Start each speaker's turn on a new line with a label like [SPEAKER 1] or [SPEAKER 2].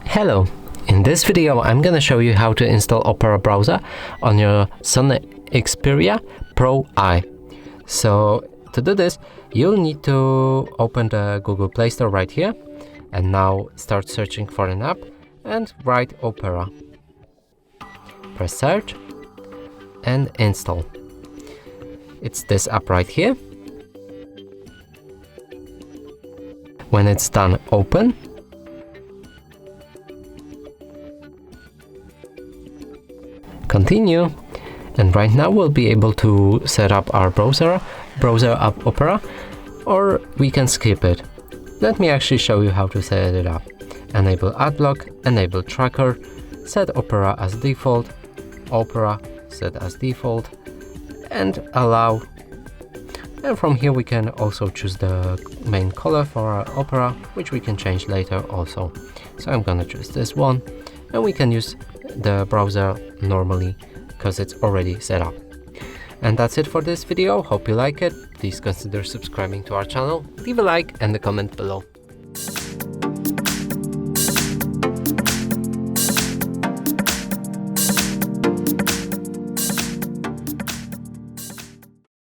[SPEAKER 1] Hello, in this video I'm gonna show you how to install Opera browser on your SONY Xperia Pro-I. So to do this, you'll need to open the Google Play Store right here and now start searching for an app and write Opera. Press search and install. It's this app right here. When it's done, open. Continue, and right now we'll be able to set up our browser app Opera, or we can skip it. Let me actually show you how to set it up. Enable adblock, enable tracker, set Opera as default, Opera set as default, and allow. And from here we can also choose the main color for our Opera, which we can change later also. So I'm gonna choose this one, and we can use the browser normally because it's already set up. And that's it for this video. Hope you like it. Please consider subscribing to our channel, leave a like and a comment below.